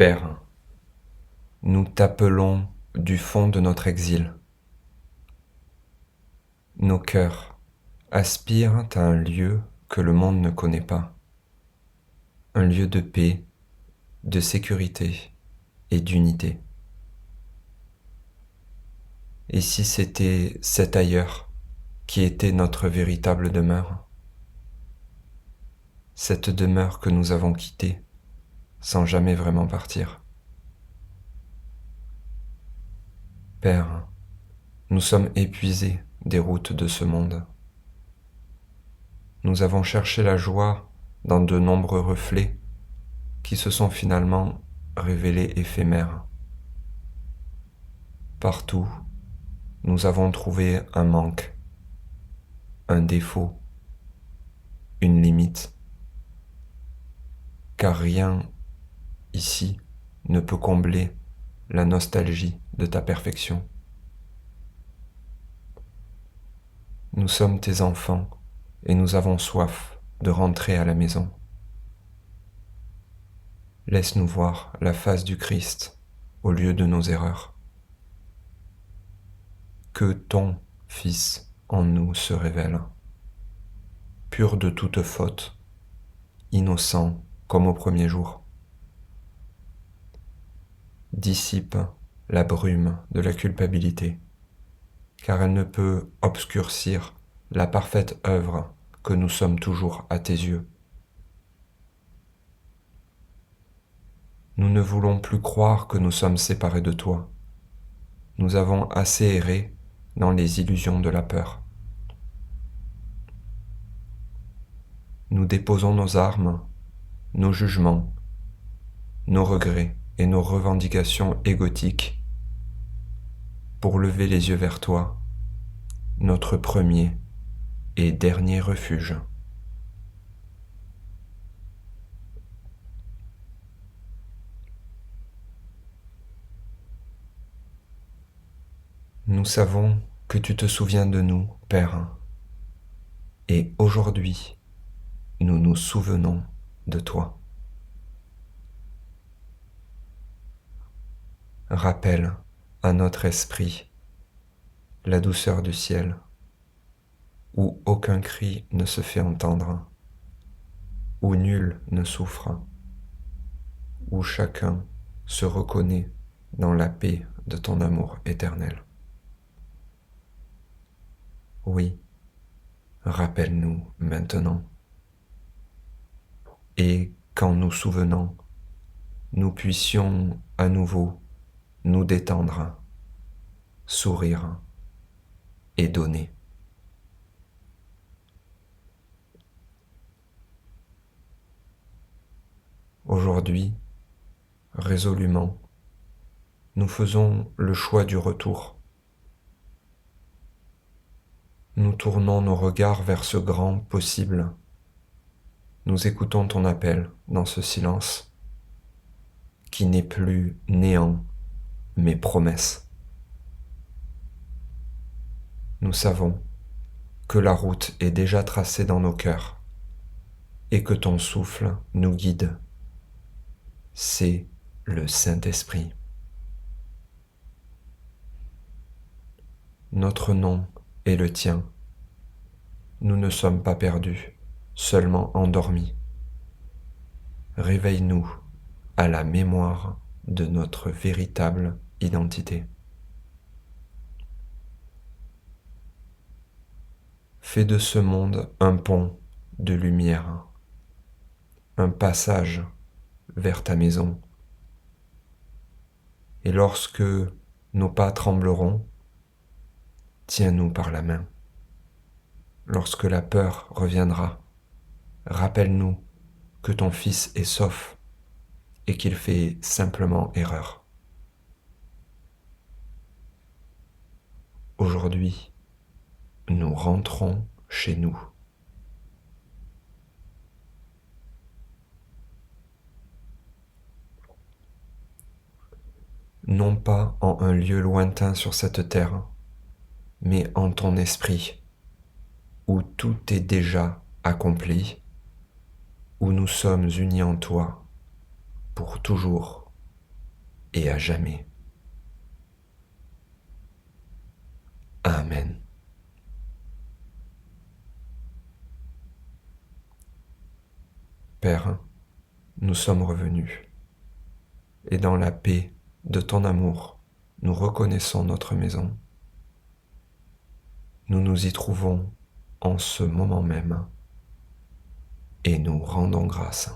Père, nous t'appelons du fond de notre exil. Nos cœurs aspirent à un lieu que le monde ne connaît pas, un lieu de paix, de sécurité et d'unité. Et si c'était cet ailleurs qui était notre véritable demeure, cette demeure que nous avons quittée sans jamais vraiment partir. Père, nous sommes épuisés des routes de ce monde. Nous avons cherché la joie dans de nombreux reflets qui se sont finalement révélés éphémères. Partout, nous avons trouvé un manque, un défaut, une limite, car rien ici ne peut combler la nostalgie de ta perfection. Nous sommes tes enfants et nous avons soif de rentrer à la maison. Laisse-nous voir la face du Christ au lieu de nos erreurs. Que ton Fils en nous se révèle, pur de toute faute, innocent comme au premier jour. Dissipe la brume de la culpabilité, car elle ne peut obscurcir la parfaite œuvre que nous sommes toujours à tes yeux. Nous ne voulons plus croire que nous sommes séparés de toi. Nous avons assez erré dans les illusions de la peur. Nous déposons nos armes, nos jugements, nos regrets et nos revendications égotiques pour lever les yeux vers toi, notre premier et dernier refuge. Nous savons que tu te souviens de nous, Père, et aujourd'hui, nous nous souvenons de toi. Rappelle à notre esprit la douceur du ciel, où aucun cri ne se fait entendre, où nul ne souffre, où chacun se reconnaît dans la paix de ton amour éternel. Oui, rappelle-nous maintenant. Et qu'en nous souvenant, nous puissions à nouveau nous détendre, sourire et donner. Aujourd'hui, résolument, nous faisons le choix du retour. Nous tournons nos regards vers ce grand possible. Nous écoutons ton appel dans ce silence qui n'est plus néant, mais promesse. Nous savons que la route est déjà tracée dans nos cœurs et que ton souffle nous guide. C'est le Saint-Esprit. Notre nom est le tien. Nous ne sommes pas perdus, seulement endormis. Réveille-nous à la mémoire de notre véritable identité. Fais de ce monde un pont de lumière, un passage vers ta maison. Et lorsque nos pas trembleront, tiens-nous par la main. Lorsque la peur reviendra, rappelle-nous que ton Fils est sauf et qu'il fait simplement erreur. Aujourd'hui, nous rentrons chez nous. Non pas en un lieu lointain sur cette terre, mais en ton esprit, où tout est déjà accompli, où nous sommes unis en toi pour toujours et à jamais. Amen. Père, nous sommes revenus, et dans la paix de ton amour, nous reconnaissons notre maison. Nous nous y trouvons en ce moment même, et nous rendons grâce.